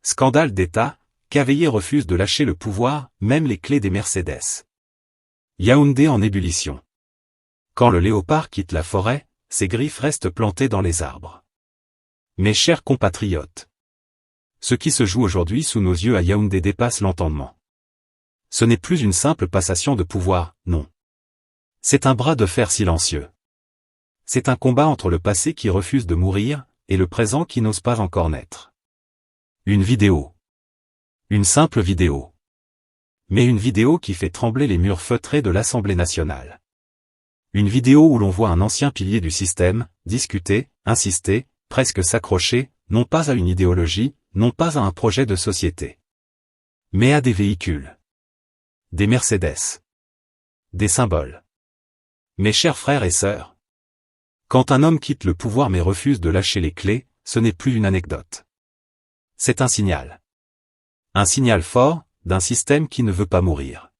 Scandale d'État, Cavaillé refuse de lâcher le pouvoir, même les clés des Mercedes. Yaoundé en ébullition. Quand le léopard quitte la forêt, ses griffes restent plantées dans les arbres. Mes chers compatriotes, ce qui se joue aujourd'hui sous nos yeux à Yaoundé dépasse l'entendement. Ce n'est plus une simple passation de pouvoir, non. C'est un bras de fer silencieux. C'est un combat entre le passé qui refuse de mourir, et le présent qui n'ose pas encore naître. Une vidéo. Une simple vidéo. Mais une vidéo qui fait trembler les murs feutrés de l'Assemblée nationale. Une vidéo où l'on voit un ancien pilier du système, discuter, insister, presque s'accrocher, non pas à une idéologie, non pas à un projet de société. Mais à des véhicules. Des Mercedes. Des symboles. Mes chers frères et sœurs. Quand un homme quitte le pouvoir mais refuse de lâcher les clés, ce n'est plus une anecdote. C'est un signal. Un signal fort, d'un système qui ne veut pas mourir.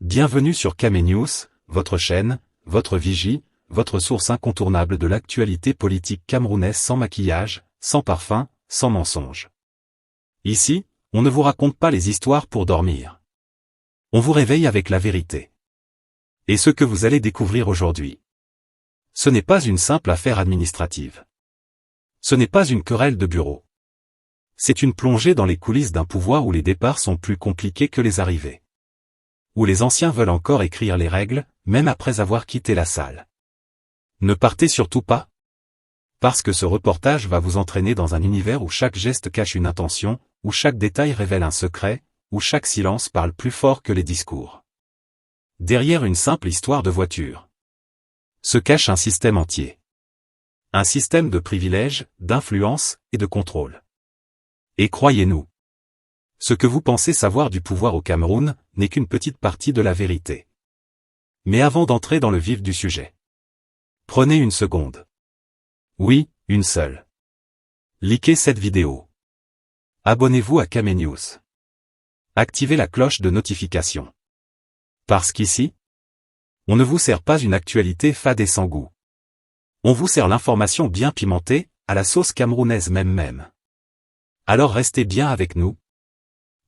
Bienvenue sur Kamé News, votre chaîne, votre vigie, votre source incontournable de l'actualité politique camerounaise sans maquillage, sans parfum, sans mensonge. Ici, on ne vous raconte pas les histoires pour dormir. On vous réveille avec la vérité. Et ce que vous allez découvrir aujourd'hui, ce n'est pas une simple affaire administrative. Ce n'est pas une querelle de bureau. C'est une plongée dans les coulisses d'un pouvoir où les départs sont plus compliqués que les arrivées. Où les anciens veulent encore écrire les règles, même après avoir quitté la salle. Ne partez surtout pas. Parce que ce reportage va vous entraîner dans un univers où chaque geste cache une intention, où chaque détail révèle un secret, où chaque silence parle plus fort que les discours. Derrière une simple histoire de voiture se cache un système entier. Un système de privilèges, d'influence et de contrôle. Et croyez-nous, ce que vous pensez savoir du pouvoir au Cameroun n'est qu'une petite partie de la vérité. Mais avant d'entrer dans le vif du sujet, prenez une seconde. Oui, une seule. Likez cette vidéo. Abonnez-vous à Kamé News. Activez la cloche de notification. Parce qu'ici, on ne vous sert pas une actualité fade et sans goût. On vous sert l'information bien pimentée, à la sauce camerounaise même. Alors restez bien avec nous.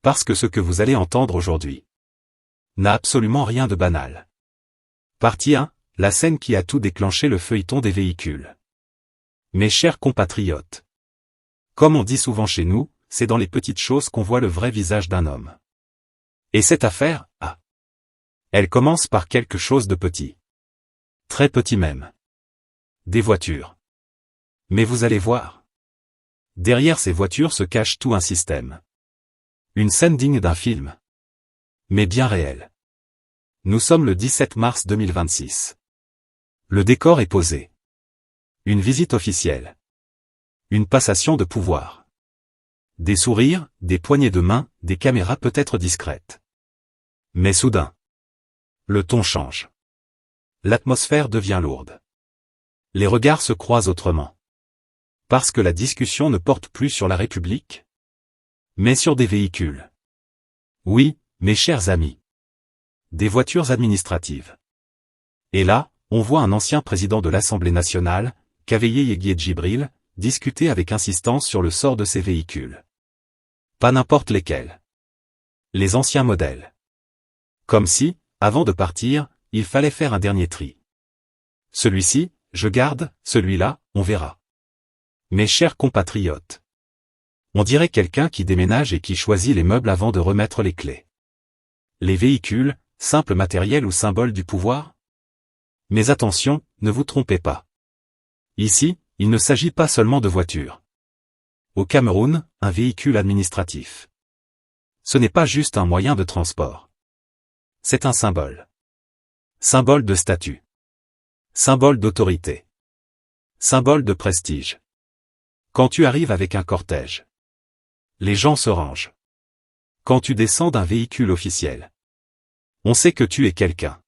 Parce que ce que vous allez entendre aujourd'hui n'a absolument rien de banal. Partie 1, la scène qui a tout déclenché, le feuilleton des véhicules. Mes chers compatriotes. Comme on dit souvent chez nous, c'est dans les petites choses qu'on voit le vrai visage d'un homme. Et cette affaire, elle commence par quelque chose de petit. Très petit même. Des voitures. Mais vous allez voir. Derrière ces voitures se cache tout un système. Une scène digne d'un film. Mais bien réelle. Nous sommes le 17 mars 2026. Le décor est posé. Une visite officielle. Une passation de pouvoir. Des sourires, des poignées de main, des caméras peut-être discrètes. Mais soudain, le ton change. L'atmosphère devient lourde. Les regards se croisent autrement. Parce que la discussion ne porte plus sur la République, mais sur des véhicules. Oui, mes chers amis. Des voitures administratives. Et là, on voit un ancien président de l'Assemblée nationale, Cavaillé Yeguié Djibril, discuter avec insistance sur le sort de ces véhicules. Pas n'importe lesquels. Les anciens modèles. Comme si, avant de partir, il fallait faire un dernier tri. Celui-ci, je garde, celui-là, on verra. Mes chers compatriotes. On dirait quelqu'un qui déménage et qui choisit les meubles avant de remettre les clés. Les véhicules, simple matériel ou symbole du pouvoir? Mais attention, ne vous trompez pas. Ici, il ne s'agit pas seulement de voitures. Au Cameroun, un véhicule administratif. Ce n'est pas juste un moyen de transport. C'est un symbole. Symbole de statut. Symbole d'autorité. Symbole de prestige. Quand tu arrives avec un cortège, les gens se rangent. Quand tu descends d'un véhicule officiel, on sait que tu es quelqu'un.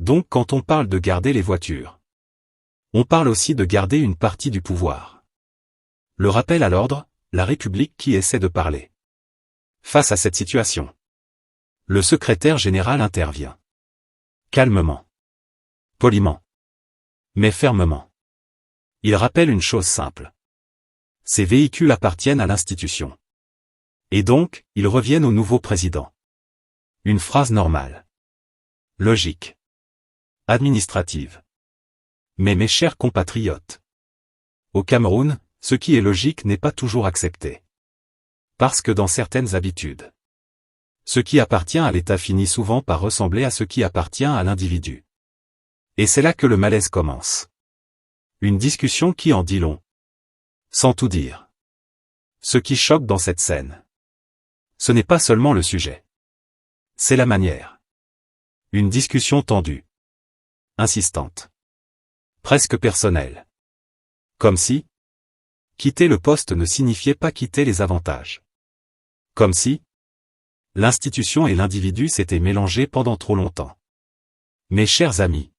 Donc quand on parle de garder les voitures, on parle aussi de garder une partie du pouvoir. Le rappel à l'ordre, la République qui essaie de parler. Face à cette situation, le secrétaire général intervient. Calmement. Poliment. Mais fermement. Il rappelle une chose simple. Ces véhicules appartiennent à l'institution. Et donc, ils reviennent au nouveau président. Une phrase normale. Logique. Administrative. Mais mes chers compatriotes, au Cameroun, ce qui est logique n'est pas toujours accepté. Parce que dans certaines habitudes, ce qui appartient à l'État finit souvent par ressembler à ce qui appartient à l'individu. Et c'est là que le malaise commence. Une discussion qui en dit long. Sans tout dire. Ce qui choque dans cette scène, ce n'est pas seulement le sujet. C'est la manière. Une discussion tendue. Insistante. Presque personnelle. Comme si quitter le poste ne signifiait pas quitter les avantages. Comme si l'institution et l'individu s'étaient mélangés pendant trop longtemps. Mes chers amis,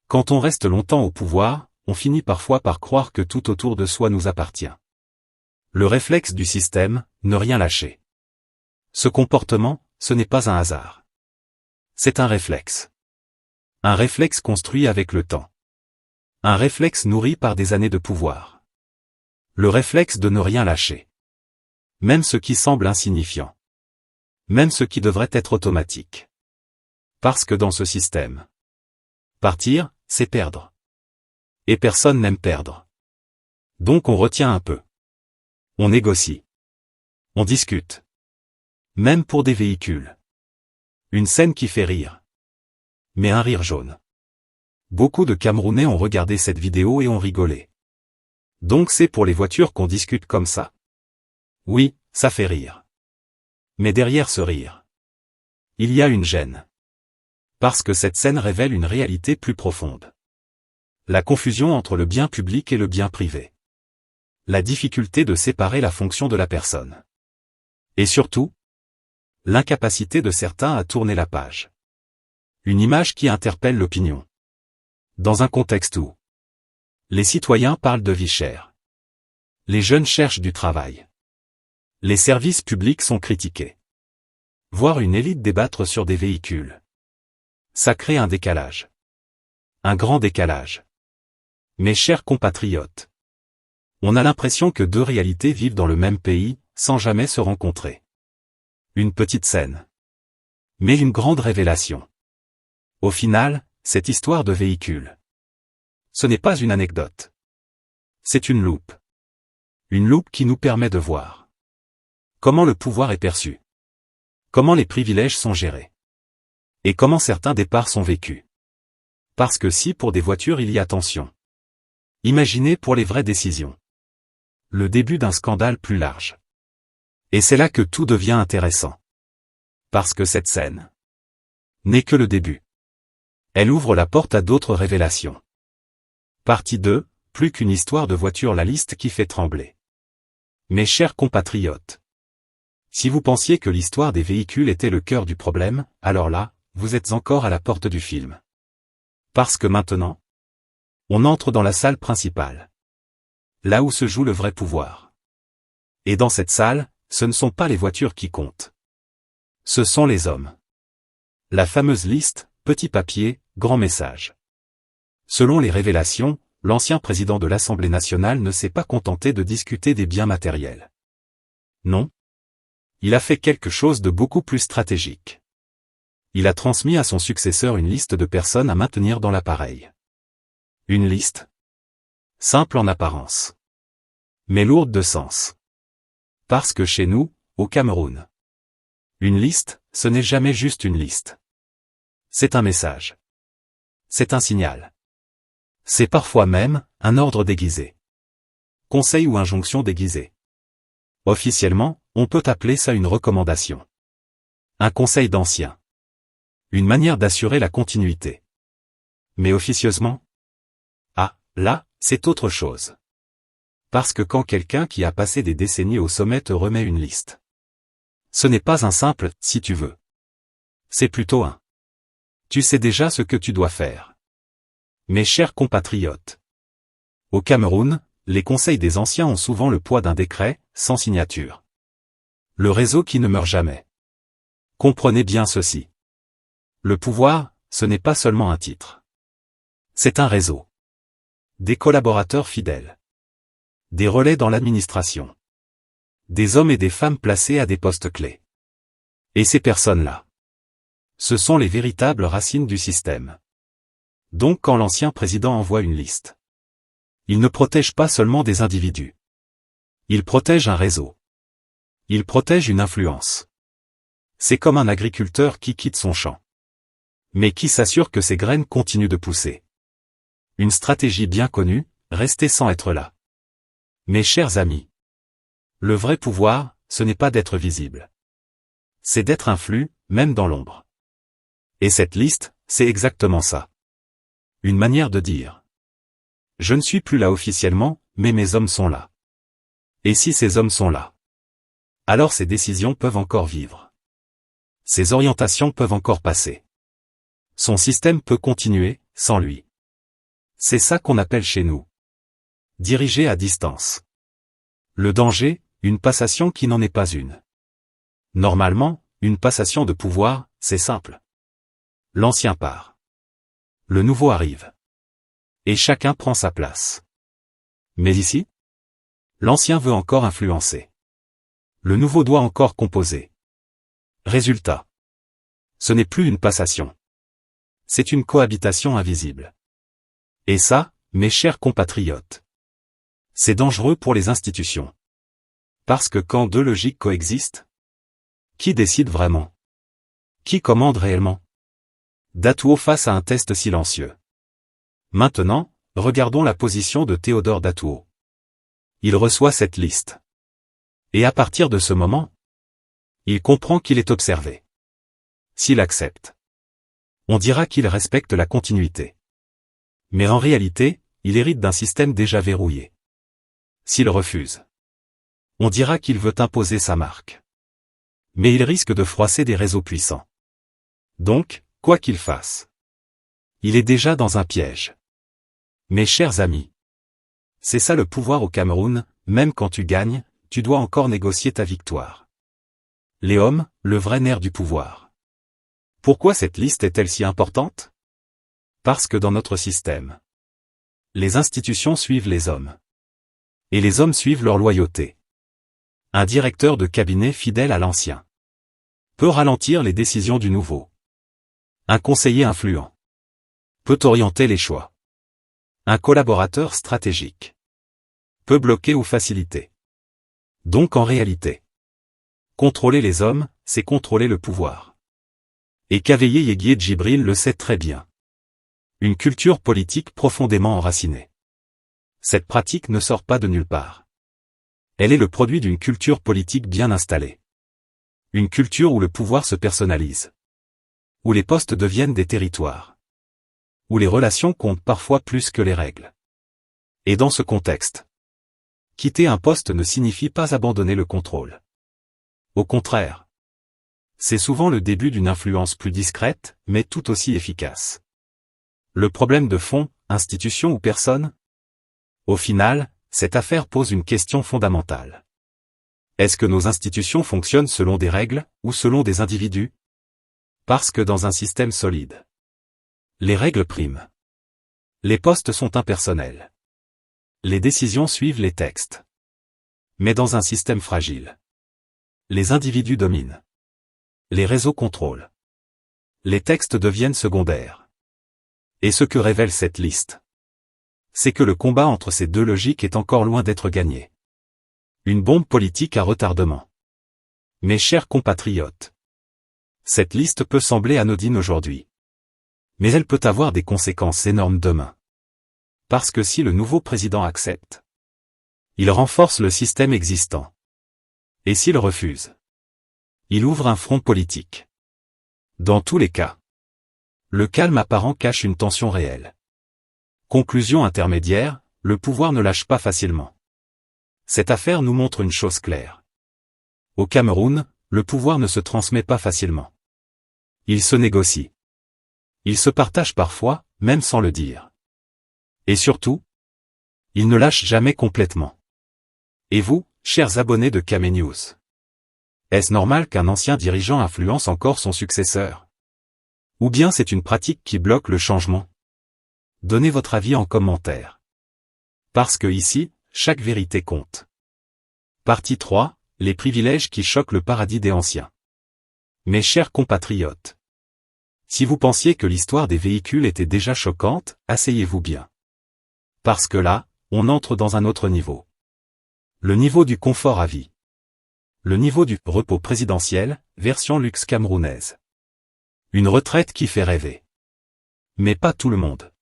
quand on reste longtemps au pouvoir, on finit parfois par croire que tout autour de soi nous appartient. Le réflexe du système, ne rien lâcher. Ce comportement, ce n'est pas un hasard. C'est un réflexe. Un réflexe construit avec le temps. Un réflexe nourri par des années de pouvoir. Le réflexe de ne rien lâcher. Même ce qui semble insignifiant. Même ce qui devrait être automatique. Parce que dans ce système, partir, c'est perdre. Et personne n'aime perdre. Donc on retient un peu. On négocie. On discute. Même pour des véhicules. Une scène qui fait rire. Mais un rire jaune. Beaucoup de Camerounais ont regardé cette vidéo et ont rigolé. Donc c'est pour les voitures qu'on discute comme ça. Oui, ça fait rire. Mais derrière ce rire, il y a une gêne. Parce que cette scène révèle une réalité plus profonde. La confusion entre le bien public et le bien privé. La difficulté de séparer la fonction de la personne. Et surtout, l'incapacité de certains à tourner la page. Une image qui interpelle l'opinion. Dans un contexte où les citoyens parlent de vie chère. Les jeunes cherchent du travail. Les services publics sont critiqués. Voir une élite débattre sur des véhicules. Ça crée un décalage. Un grand décalage. Mes chers compatriotes, on a l'impression que deux réalités vivent dans le même pays, sans jamais se rencontrer. Une petite scène. Mais une grande révélation. Au final, cette histoire de véhicule, ce n'est pas une anecdote. C'est une loupe. Une loupe qui nous permet de voir comment le pouvoir est perçu. Comment les privilèges sont gérés. Et comment certains départs sont vécus. Parce que si pour des voitures il y a tension, imaginez pour les vraies décisions. Le début d'un scandale plus large. Et c'est là que tout devient intéressant. Parce que cette scène n'est que le début. Elle ouvre la porte à d'autres révélations. Partie 2, plus qu'une histoire de voiture, la liste qui fait trembler. Mes chers compatriotes, si vous pensiez que l'histoire des véhicules était le cœur du problème, alors là, vous êtes encore à la porte du film. Parce que maintenant, on entre dans la salle principale. Là où se joue le vrai pouvoir. Et dans cette salle, ce ne sont pas les voitures qui comptent. Ce sont les hommes. La fameuse liste, petit papier, grand message. Selon les révélations, l'ancien président de l'Assemblée nationale ne s'est pas contenté de discuter des biens matériels. Non. Il a fait quelque chose de beaucoup plus stratégique. Il a transmis à son successeur une liste de personnes à maintenir dans l'appareil. Une liste simple en apparence, mais lourde de sens. Parce que chez nous, au Cameroun, une liste, ce n'est jamais juste une liste. C'est un message. C'est un signal. C'est parfois même un ordre déguisé. Conseil ou injonction déguisée. Officiellement, on peut appeler ça une recommandation. Un conseil d'ancien. Une manière d'assurer la continuité. Mais officieusement? Ah, là, c'est autre chose. Parce que quand quelqu'un qui a passé des décennies au sommet te remet une liste, ce n'est pas un simple « si tu veux ». C'est plutôt un « tu sais déjà ce que tu dois faire ». Mes chers compatriotes, au Cameroun, les conseils des anciens ont souvent le poids d'un décret, sans signature. Le réseau qui ne meurt jamais. Comprenez bien ceci. Le pouvoir, ce n'est pas seulement un titre. C'est un réseau. Des collaborateurs fidèles. Des relais dans l'administration. Des hommes et des femmes placés à des postes clés. Et ces personnes-là, ce sont les véritables racines du système. Donc quand l'ancien président envoie une liste, il ne protège pas seulement des individus. Il protège un réseau. Il protège une influence. C'est comme un agriculteur qui quitte son champ, mais qui s'assure que ses graines continuent de pousser. Une stratégie bien connue, rester sans être là. Mes chers amis, le vrai pouvoir, ce n'est pas d'être visible. C'est d'être un flux, même dans l'ombre. Et cette liste, c'est exactement ça. Une manière de dire. Je ne suis plus là officiellement, mais mes hommes sont là. Et si ces hommes sont là, alors ces décisions peuvent encore vivre. Ces orientations peuvent encore passer. Son système peut continuer, sans lui. C'est ça qu'on appelle chez nous diriger à distance. Le danger, une passation qui n'en est pas une. Normalement, une passation de pouvoir, c'est simple. L'ancien part. Le nouveau arrive. Et chacun prend sa place. Mais ici, l'ancien veut encore influencer. Le nouveau doit encore composer. Résultat. Ce n'est plus une passation. C'est une cohabitation invisible. Et ça, mes chers compatriotes, c'est dangereux pour les institutions. Parce que quand deux logiques coexistent, qui décide vraiment? Qui commande réellement? Datuo face à un test silencieux. Maintenant, regardons la position de Théodore Datuo. Il reçoit cette liste. Et à partir de ce moment, il comprend qu'il est observé. S'il accepte, on dira qu'il respecte la continuité. Mais en réalité, il hérite d'un système déjà verrouillé. S'il refuse, on dira qu'il veut imposer sa marque. Mais il risque de froisser des réseaux puissants. Donc, quoi qu'il fasse, il est déjà dans un piège. Mes chers amis, c'est ça le pouvoir au Cameroun, même quand tu gagnes, tu dois encore négocier ta victoire. Les hommes, le vrai nerf du pouvoir. Pourquoi cette liste est-elle si importante? Parce que dans notre système, les institutions suivent les hommes. Et les hommes suivent leur loyauté. Un directeur de cabinet fidèle à l'ancien peut ralentir les décisions du nouveau. Un conseiller influent peut orienter les choix. Un collaborateur stratégique peut bloquer ou faciliter. Donc en réalité, contrôler les hommes, c'est contrôler le pouvoir. Et Kaveye Yeguié Djibril le sait très bien. Une culture politique profondément enracinée. Cette pratique ne sort pas de nulle part. Elle est le produit d'une culture politique bien installée. Une culture où le pouvoir se personnalise. Où les postes deviennent des territoires. Où les relations comptent parfois plus que les règles. Et dans ce contexte, quitter un poste ne signifie pas abandonner le contrôle. Au contraire. C'est souvent le début d'une influence plus discrète, mais tout aussi efficace. Le problème de fond, institution ou personne? Au final, cette affaire pose une question fondamentale. Est-ce que nos institutions fonctionnent selon des règles, ou selon des individus? Parce que dans un système solide, les règles priment. Les postes sont impersonnels. Les décisions suivent les textes. Mais dans un système fragile, les individus dominent. Les réseaux contrôlent. Les textes deviennent secondaires. Et ce que révèle cette liste, c'est que le combat entre ces deux logiques est encore loin d'être gagné. Une bombe politique à retardement. Mes chers compatriotes, cette liste peut sembler anodine aujourd'hui. Mais elle peut avoir des conséquences énormes demain. Parce que si le nouveau président accepte, il renforce le système existant. Et s'il refuse, il ouvre un front politique. Dans tous les cas, le calme apparent cache une tension réelle. Conclusion intermédiaire, le pouvoir ne lâche pas facilement. Cette affaire nous montre une chose claire. Au Cameroun, le pouvoir ne se transmet pas facilement. Il se négocie. Il se partage parfois, même sans le dire. Et surtout, il ne lâche jamais complètement. Et vous, chers abonnés de Kame News, est-ce normal qu'un ancien dirigeant influence encore son successeur? Ou bien c'est une pratique qui bloque le changement? Donnez votre avis en commentaire. Parce que ici, chaque vérité compte. Partie 3, les privilèges qui choquent le paradis des anciens. Mes chers compatriotes, si vous pensiez que l'histoire des véhicules était déjà choquante, asseyez-vous bien. Parce que là, on entre dans un autre niveau. Le niveau du confort à vie. Le niveau du repos présidentiel, version luxe camerounaise. Une retraite qui fait rêver. Mais pas tout le monde.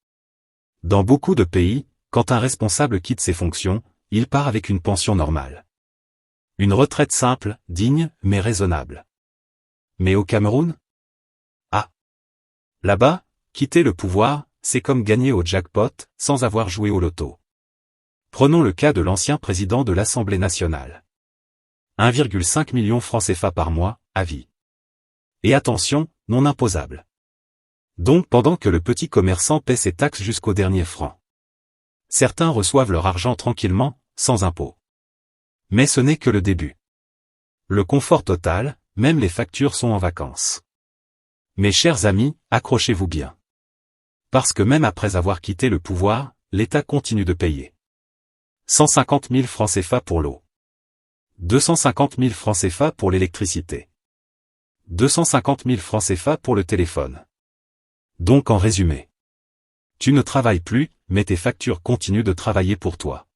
Dans beaucoup de pays, quand un responsable quitte ses fonctions, il part avec une pension normale. Une retraite simple, digne, mais raisonnable. Mais au Cameroun? Ah! Là-bas, quitter le pouvoir, c'est comme gagner au jackpot, sans avoir joué au loto. Prenons le cas de l'ancien président de l'Assemblée nationale. 1,5 million francs CFA par mois, à vie. Et attention, non imposable. Donc pendant que le petit commerçant paie ses taxes jusqu'au dernier franc. Certains reçoivent leur argent tranquillement, sans impôt. Mais ce n'est que le début. Le confort total, même les factures sont en vacances. Mes chers amis, accrochez-vous bien. Parce que même après avoir quitté le pouvoir, l'État continue de payer. 150 000 francs CFA pour l'eau. 250 000 francs CFA pour l'électricité. 250 000 francs CFA pour le téléphone. Donc en résumé, tu ne travailles plus, mais tes factures continuent de travailler pour toi.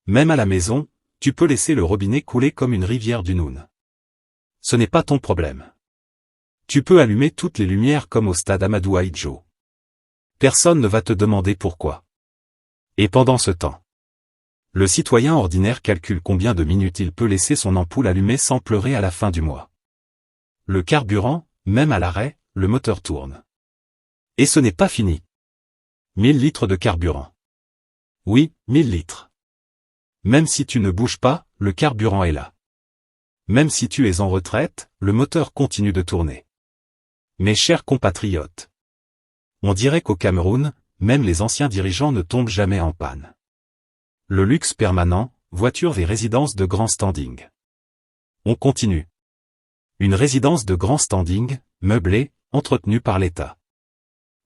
Même à la maison, tu peux laisser le robinet couler comme une rivière du Noun. Ce n'est pas ton problème. Tu peux allumer toutes les lumières comme au stade Amadou Ahidjo. Personne ne va te demander pourquoi. Et pendant ce temps, le citoyen ordinaire calcule combien de minutes il peut laisser son ampoule allumée sans pleurer à la fin du mois. Le carburant, même à l'arrêt, le moteur tourne. Et ce n'est pas fini. 1000 litres de carburant. Oui, 1000 litres. Même si tu ne bouges pas, le carburant est là. Même si tu es en retraite, le moteur continue de tourner. Mes chers compatriotes, on dirait qu'au Cameroun, même les anciens dirigeants ne tombent jamais en panne. Le luxe permanent, voitures et résidences de grand standing. On continue. Une résidence de grand standing, meublée, entretenue par l'État.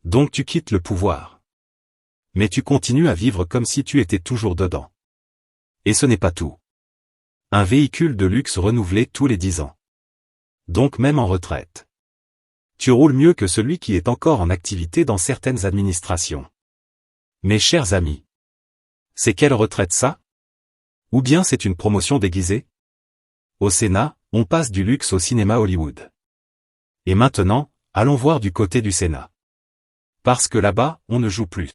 Donc tu quittes le pouvoir. Mais tu continues à vivre comme si tu étais toujours dedans. Et ce n'est pas tout. Un véhicule de luxe renouvelé tous les 10 ans. Donc même en retraite. Tu roules mieux que celui qui est encore en activité dans certaines administrations. Mes chers amis. C'est quelle retraite ça? Ou bien c'est une promotion déguisée? Au Sénat, on passe du luxe au cinéma Hollywood. Et maintenant, allons voir du côté du Sénat. Parce que là-bas, on ne joue plus.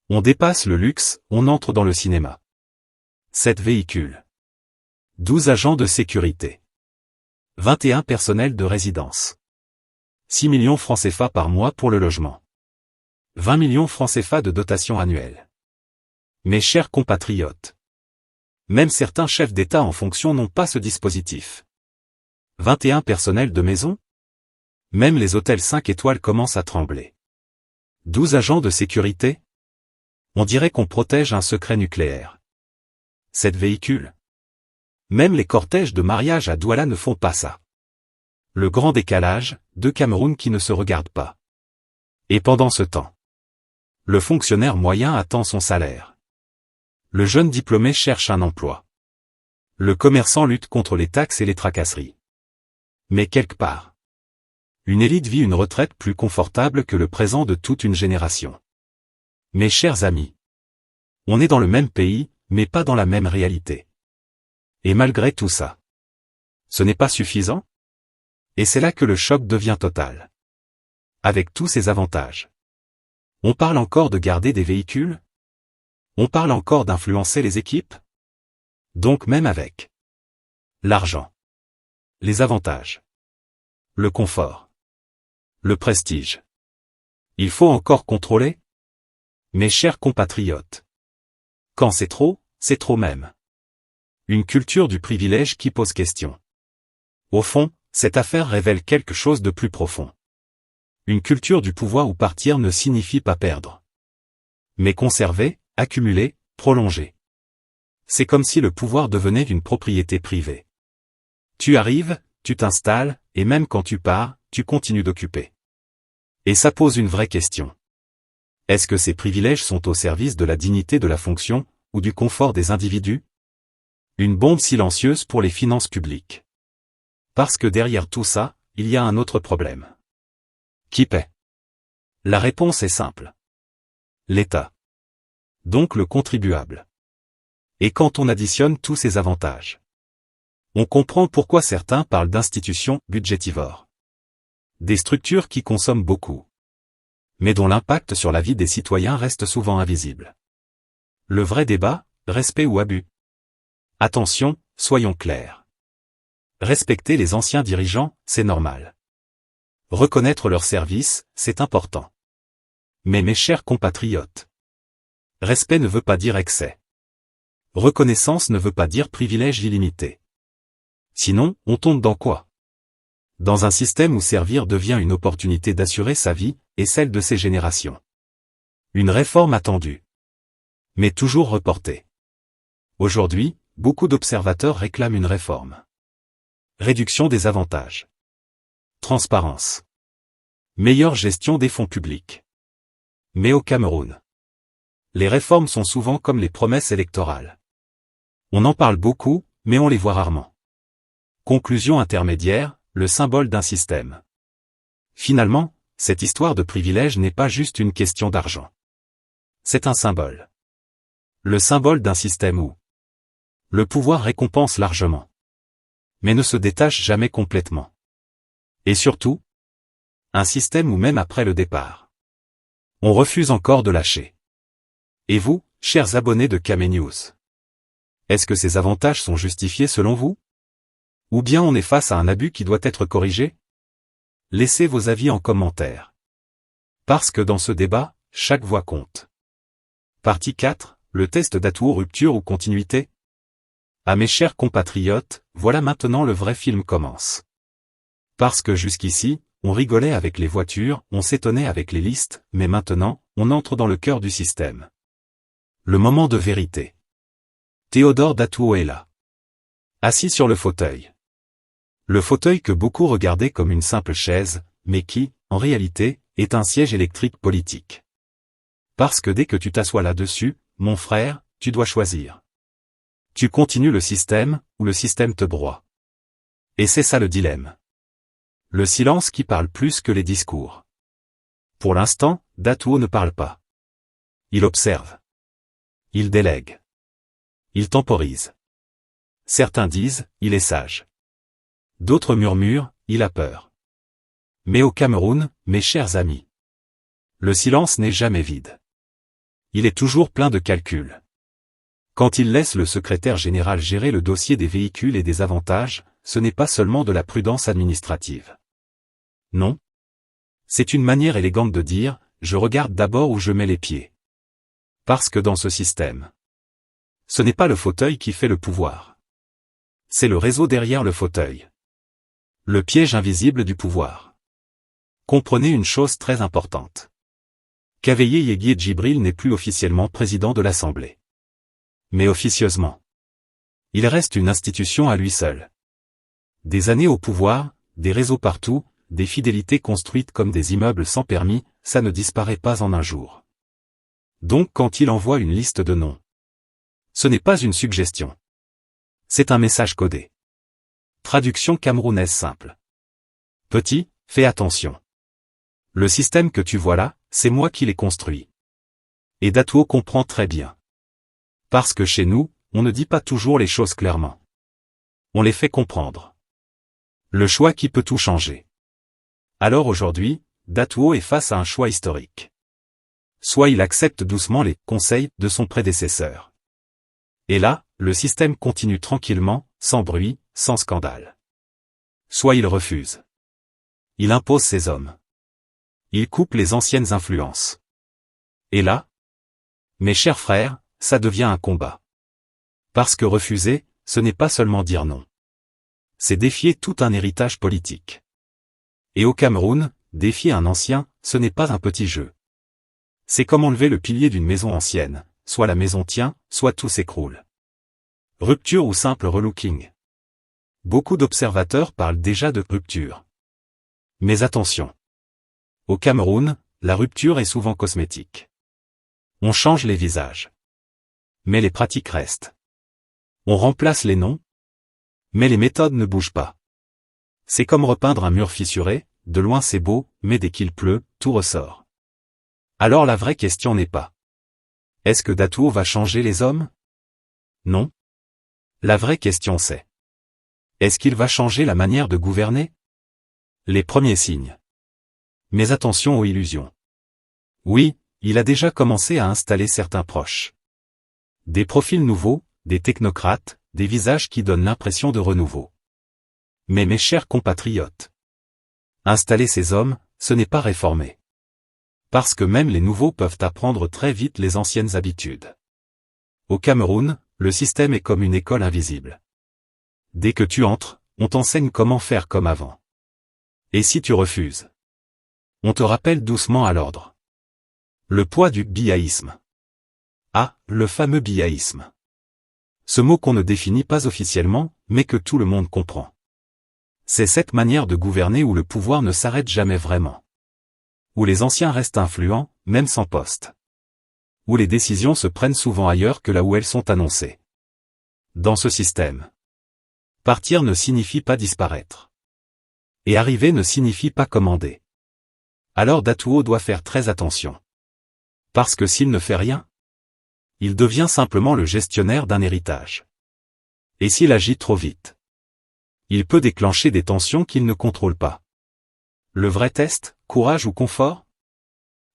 On dépasse le luxe, on entre dans le cinéma. 7 véhicules. 12 agents de sécurité. 21 personnels de résidence. 6 millions francs CFA par mois pour le logement. 20 millions francs CFA de dotation annuelle. Mes chers compatriotes. Même certains chefs d'État en fonction n'ont pas ce dispositif. 21 personnels de maison? Même les hôtels 5 étoiles commencent à trembler. 12 agents de sécurité? On dirait qu'on protège un secret nucléaire. 7 véhicules? Même les cortèges de mariage à Douala ne font pas ça. Le grand décalage, 2 Cameroun qui ne se regardent pas. Et pendant ce temps, le fonctionnaire moyen attend son salaire. Le jeune diplômé cherche un emploi. Le commerçant lutte contre les taxes et les tracasseries. Mais quelque part, une élite vit une retraite plus confortable que le présent de toute une génération. Mes chers amis, on est dans le même pays, mais pas dans la même réalité. Et malgré tout ça, ce n'est pas suffisant? Et c'est là que le choc devient total. Avec tous ces avantages. On parle encore de garder des véhicules? On parle encore d'influencer les équipes? Donc même avec l'argent, les avantages, le confort, le prestige. Il faut encore contrôler? Mes chers compatriotes. Quand c'est trop même. Une culture du privilège qui pose question. Au fond, cette affaire révèle quelque chose de plus profond. Une culture du pouvoir où partir ne signifie pas perdre. Mais conserver, accumuler, prolonger. C'est comme si le pouvoir devenait une propriété privée. Tu arrives, tu t'installes, et même quand tu pars, tu continues d'occuper. Et ça pose une vraie question. Est-ce que ces privilèges sont au service de la dignité de la fonction, ou du confort des individus? Une bombe silencieuse pour les finances publiques. Parce que derrière tout ça, il y a un autre problème. Qui paie? La réponse est simple. L'État. Donc le contribuable. Et quand on additionne tous ces avantages, on comprend pourquoi certains parlent d'institutions budgétivores. Des structures qui consomment beaucoup, mais dont l'impact sur la vie des citoyens reste souvent invisible. Le vrai débat, respect ou abus? Attention, soyons clairs. Respecter les anciens dirigeants, c'est normal. Reconnaître leur service, c'est important. Mais mes chers compatriotes, respect ne veut pas dire excès. Reconnaissance ne veut pas dire privilège illimité. Sinon, on tombe dans quoi? Dans un système où servir devient une opportunité d'assurer sa vie, et celle de ses générations. Une réforme attendue. Mais toujours reportée. Aujourd'hui, beaucoup d'observateurs réclament une réforme. Réduction des avantages. Transparence. Meilleure gestion des fonds publics. Mais au Cameroun, les réformes sont souvent comme les promesses électorales. On en parle beaucoup, mais on les voit rarement. Conclusion intermédiaire, le symbole d'un système. Finalement, cette histoire de privilège n'est pas juste une question d'argent. C'est un symbole. Le symbole d'un système où le pouvoir récompense largement, mais ne se détache jamais complètement. Et surtout, un système où même après le départ, on refuse encore de lâcher. Et vous, chers abonnés de Camé News, est-ce que ces avantages sont justifiés selon vous? Ou bien on est face à un abus qui doit être corrigé? Laissez vos avis en commentaire. Parce que dans ce débat, chaque voix compte. Partie 4, le test d'Atouo, rupture ou continuité? À mes chers compatriotes, voilà maintenant le vrai film commence. Parce que jusqu'ici, on rigolait avec les voitures, on s'étonnait avec les listes, mais maintenant, on entre dans le cœur du système. Le moment de vérité. Théodore Datuo est là. Assis sur le fauteuil. Le fauteuil que beaucoup regardaient comme une simple chaise, mais qui, en réalité, est un siège électrique politique. Parce que dès que tu t'assois là-dessus, mon frère, tu dois choisir. Tu continues le système, ou le système te broie. Et c'est ça le dilemme. Le silence qui parle plus que les discours. Pour l'instant, Datuo ne parle pas. Il observe. Il délègue. Il temporise. Certains disent, il est sage. D'autres murmurent, il a peur. Mais au Cameroun, mes chers amis, le silence n'est jamais vide. Il est toujours plein de calculs. Quand il laisse le secrétaire général gérer le dossier des véhicules et des avantages, ce n'est pas seulement de la prudence administrative. Non. C'est une manière élégante de dire, je regarde d'abord où je mets les pieds. Parce que dans ce système, ce n'est pas le fauteuil qui fait le pouvoir. C'est le réseau derrière le fauteuil. Le piège invisible du pouvoir. Comprenez une chose très importante. Kaveye Yeguie Djibril n'est plus officiellement président de l'Assemblée. Mais officieusement, il reste une institution à lui seul. Des années au pouvoir, des réseaux partout, des fidélités construites comme des immeubles sans permis, ça ne disparaît pas en un jour. Donc quand il envoie une liste de noms, ce n'est pas une suggestion. C'est un message codé. Traduction camerounaise simple. Petit, fais attention. Le système que tu vois là, c'est moi qui l'ai construit. Et Datuo comprend très bien. Parce que chez nous, on ne dit pas toujours les choses clairement. On les fait comprendre. Le choix qui peut tout changer. Alors aujourd'hui, Datuo est face à un choix historique. Soit il accepte doucement les conseils de son prédécesseur. Et là, le système continue tranquillement, sans bruit, sans scandale. Soit il refuse. Il impose ses hommes. Il coupe les anciennes influences. Et là, mes chers frères, ça devient un combat. Parce que refuser, ce n'est pas seulement dire non. C'est défier tout un héritage politique. Et au Cameroun, défier un ancien, ce n'est pas un petit jeu. C'est comme enlever le pilier d'une maison ancienne, soit la maison tient, soit tout s'écroule. Rupture ou simple relooking. Beaucoup d'observateurs parlent déjà de rupture. Mais attention. Au Cameroun, la rupture est souvent cosmétique. On change les visages. Mais les pratiques restent. On remplace les noms, mais les méthodes ne bougent pas. C'est comme repeindre un mur fissuré, de loin c'est beau, mais dès qu'il pleut, tout ressort. Alors la vraie question n'est pas: est-ce que Datuo va changer les hommes? Non. La vraie question c'est: est-ce qu'il va changer la manière de gouverner? Les premiers signes. Mais attention aux illusions. Oui, il a déjà commencé à installer certains proches. Des profils nouveaux, des technocrates, des visages qui donnent l'impression de renouveau. Mais mes chers compatriotes, installer ces hommes, ce n'est pas réformer. Parce que même les nouveaux peuvent apprendre très vite les anciennes habitudes. Au Cameroun, le système est comme une école invisible. Dès que tu entres, on t'enseigne comment faire comme avant. Et si tu refuses, on te rappelle doucement à l'ordre. Le poids du biaïsme. Ah, le fameux biaïsme. Ce mot qu'on ne définit pas officiellement, mais que tout le monde comprend. C'est cette manière de gouverner où le pouvoir ne s'arrête jamais vraiment. Où les anciens restent influents, même sans poste. Où les décisions se prennent souvent ailleurs que là où elles sont annoncées. Dans ce système, partir ne signifie pas disparaître. Et arriver ne signifie pas commander. Alors Datuo doit faire très attention. Parce que s'il ne fait rien, il devient simplement le gestionnaire d'un héritage. Et s'il agit trop vite, il peut déclencher des tensions qu'il ne contrôle pas. Le vrai test, courage ou confort?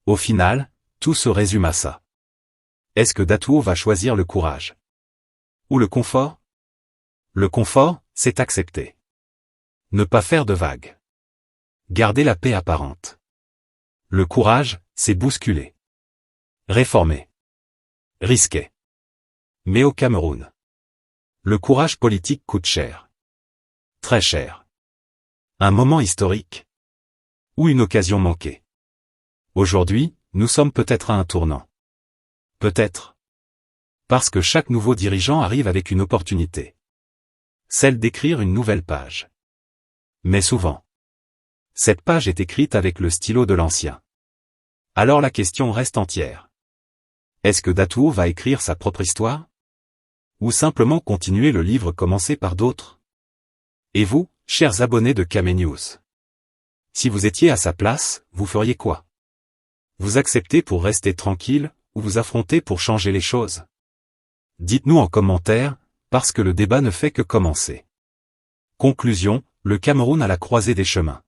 Au final, tout se résume à ça. Est-ce que Datuo va choisir le courage? Ou le confort? Le confort, c'est accepter. Ne pas faire de vagues. Garder la paix apparente. Le courage, c'est bousculer. Réformer. Risquer. Mais au Cameroun, le courage politique coûte cher. Très cher. Un moment historique. Ou une occasion manquée. Aujourd'hui, nous sommes peut-être à un tournant. Peut-être. Parce que chaque nouveau dirigeant arrive avec une opportunité. Celle d'écrire une nouvelle page. Mais souvent, cette page est écrite avec le stylo de l'ancien. Alors la question reste entière. Est-ce que Datuo va écrire sa propre histoire? Ou simplement continuer le livre commencé par d'autres? Et vous, chers abonnés de Kame News? Si vous étiez à sa place, vous feriez quoi? Vous acceptez pour rester tranquille, ou vous affrontez pour changer les choses? Dites-nous en commentaire, parce que le débat ne fait que commencer. Conclusion, le Cameroun à la croisée des chemins.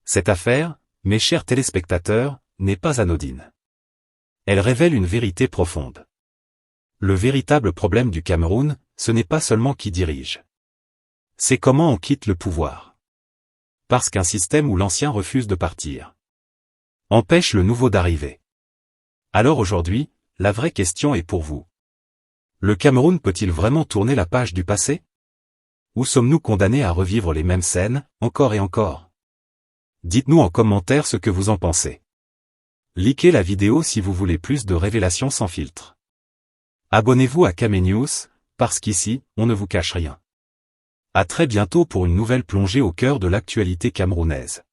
Cette affaire, mes chers téléspectateurs, n'est pas anodine. Elle révèle une vérité profonde. Le véritable problème du Cameroun, ce n'est pas seulement qui dirige. C'est comment on quitte le pouvoir. Parce qu'un système où l'ancien refuse de partir empêche le nouveau d'arriver. Alors aujourd'hui, la vraie question est pour vous. Le Cameroun peut-il vraiment tourner la page du passé? Ou sommes-nous condamnés à revivre les mêmes scènes, encore et encore? Dites-nous en commentaire ce que vous en pensez. Likez la vidéo si vous voulez plus de révélations sans filtre. Abonnez-vous à Kame News, parce qu'ici, on ne vous cache rien. À très bientôt pour une nouvelle plongée au cœur de l'actualité camerounaise.